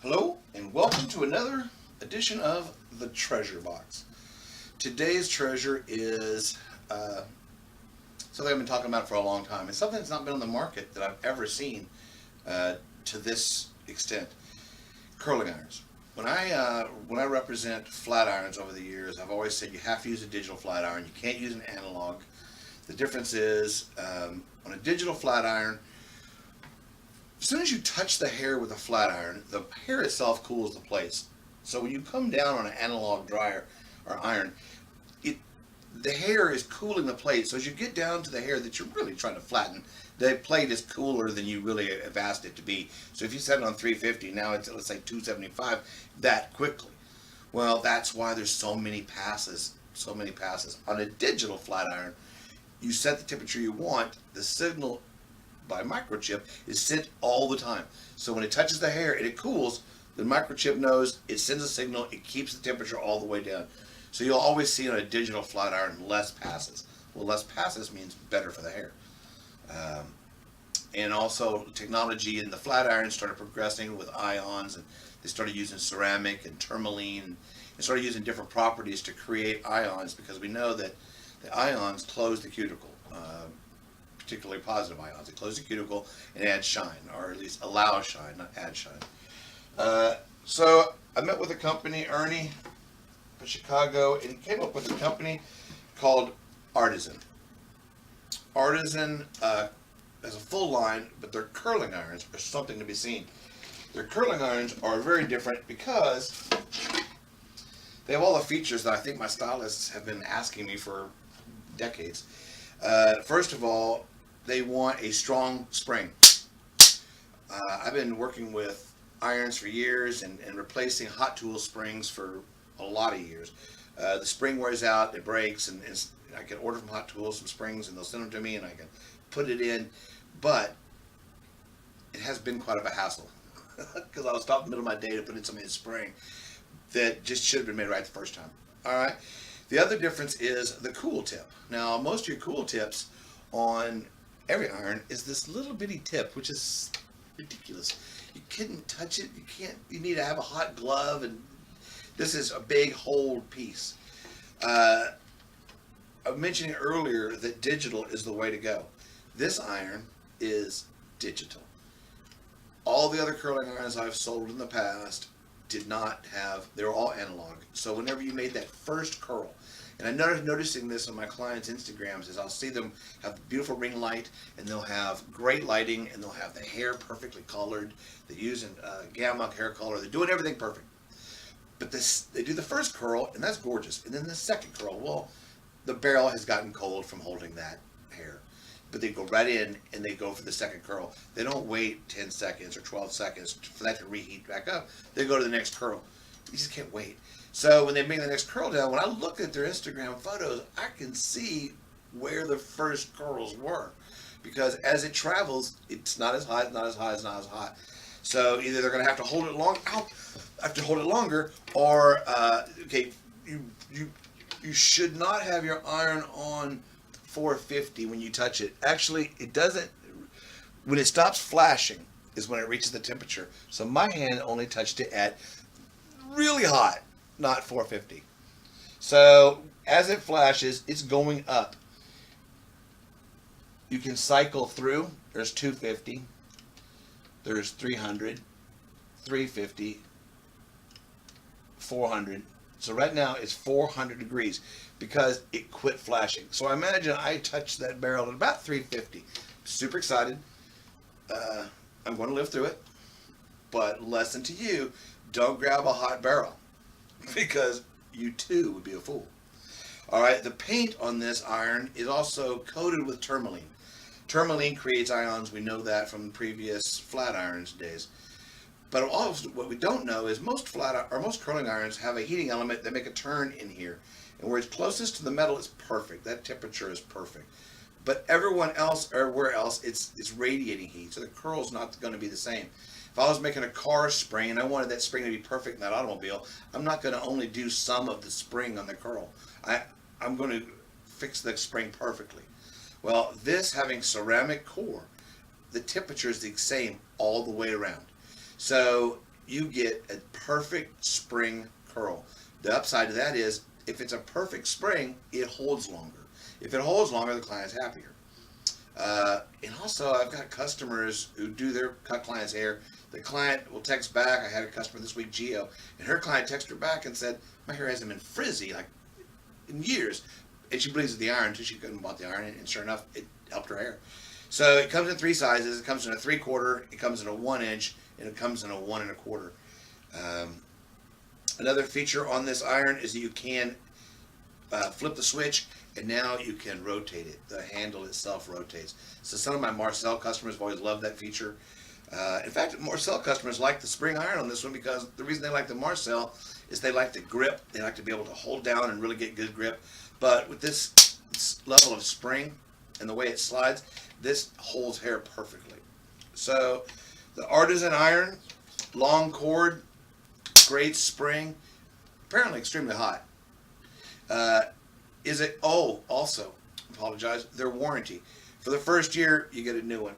Hello, and welcome to another edition of the Treasure Box. Today's treasure is something I've been talking about for a long time. It's something that's not been on the market that I've ever seen to this extent. Curling irons. When I represent flat irons over the years, I've always said you have to use a digital flat iron. You can't use an analog. The difference is on a digital flat iron, as soon as you touch the hair with a flat iron, the hair itself cools the plates. So when you come down on an analog dryer or iron, it the hair is cooling the plate. So as you get down to the hair that you're really trying to flatten, the plate is cooler than you really have asked it to be. So if you set it on 350, now it's, let's say, 275 that quickly. Well, that's why there's so many passes. So many passes. On a digital flat iron, you set the temperature you want. The signal by microchip is sent all the time. So when it touches the hair and it cools, the microchip knows, it sends a signal, it keeps the temperature all the way down. So you'll always see on a digital flat iron less passes. Well, less passes means better for the hair. Um, and also technology in the flat iron started progressing with ions, and they started using ceramic and tourmaline, and started using different properties to create ions, because we know that the ions close the cuticle. Particularly positive ions. It close the cuticle and add shine, or at least allow shine, not add shine. So I met with a company, Ernie, from Chicago, and came up with a company called Artizen. Artizen has a full line, but their curling irons are something to be seen. Their curling irons are very different because they have all the features that I think my stylists have been asking me for decades. First of all, they want a strong spring. I've been working with irons for years and replacing hot tool springs for a lot of years. The spring wears out, it breaks, and I can order from Hot Tools some springs, and they'll send them to me, and I can put it in. But it has been quite of a hassle because I was stopping in the middle of my day to put in some of his spring that just should have been made right the first time. All right. The other difference is the cool tip. Now, most of your cool tips on every iron is this little bitty tip, which is ridiculous. You couldn't touch it. You can't. You need to have a hot glove, and this is a big hold piece. I mentioned earlier that digital is the way to go. This iron is digital. All the other curling irons I've sold in the past did not have, they were all analog. So whenever you made that first curl, and I noticed noticing this on my clients' Instagrams, is I'll see them have beautiful ring light, and they'll have great lighting, and they'll have the hair perfectly colored. They're using gamma hair color. They're doing everything perfect. But they do the first curl, and that's gorgeous. And then the second curl, well, the barrel has gotten cold from holding that hair. But they go right in and they go for the second curl. They don't wait 10 seconds or 12 seconds for that to reheat back up. They go to the next curl. You just can't wait. So when they bring the next curl down, when I look at their Instagram photos, I can see where the first curls were. Because as it travels, it's not as high, it's not as high, it's not as hot. So either they're going to have to hold it long, have to hold it longer, or okay, you should not have your iron on 450 when you touch it. Actually, it doesn't. When it stops flashing is when it reaches the temperature. So my hand only touched it at really hot, not 450. So as it flashes, it's going up. You can cycle through. There's 250. There's 300, 350, 400. So right now it's 400 degrees because it quit flashing. So I imagine I touched that barrel at about 350. Super excited. I'm going to live through it. But lesson to you, don't grab a hot barrel because you too would be a fool. All right, the paint on this iron is also coated with tourmaline. Tourmaline creates ions. We know that from previous flat irons days. But also, what we don't know is most curling irons have a heating element that make a turn in here, and where it's closest to the metal is perfect. That temperature is perfect. But everyone else, or where else, it's radiating heat, so the curl's not going to be the same. If I was making a car spring and I wanted that spring to be perfect in that automobile, I'm not going to only do some of the spring on the curl. I'm going to fix the spring perfectly. Well, this having ceramic core, the temperature is the same all the way around. So you get a perfect spring curl. The upside to that is if it's a perfect spring, it holds longer. If it holds longer, the client's happier. And also, I've got customers who do their cut client's hair. The client will text back. I had a customer this week, Gio, and her client texted her back and said, my hair hasn't been frizzy like in years. And she believes it's the iron, too. She couldn't bought the iron, and sure enough, it helped her hair. So it comes in 3 sizes. It comes in a 3/4, it comes in a 1-inch, and it comes in a 1 1/4. Another feature on this iron is that you can flip the switch, and now you can rotate it. The handle itself rotates. So some of my Marcel customers have always loved that feature. In fact, Marcel customers like the spring iron on this one because the reason they like the Marcel is they like the grip. They like to be able to hold down and really get good grip. But with this level of spring and the way it slides, this holds hair perfectly. So the Artizen iron, long cord, great spring, apparently extremely hot. Also, apologize, their warranty. For the first year, you get a new one.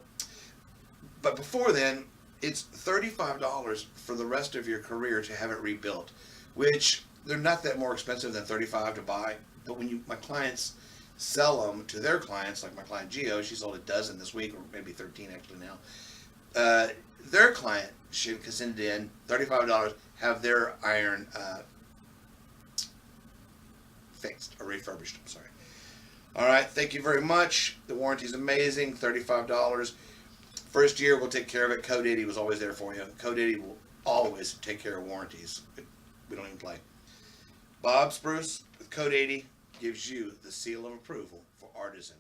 But before then, it's $35 for the rest of your career to have it rebuilt, which they're not that more expensive than $35 to buy. But when my clients sell them to their clients, like my client Gio, she sold a dozen this week, or maybe 13 actually now. Their client should send it in, $35, have their iron fixed or refurbished. I'm sorry. All right, thank you very much. The warranty's amazing, $35. First year, we'll take care of it. Codeeighty was always there for you. Codeeighty will always take care of warranties. We don't even play. Bob Spruce with Codeeighty gives you the seal of approval for Artizen.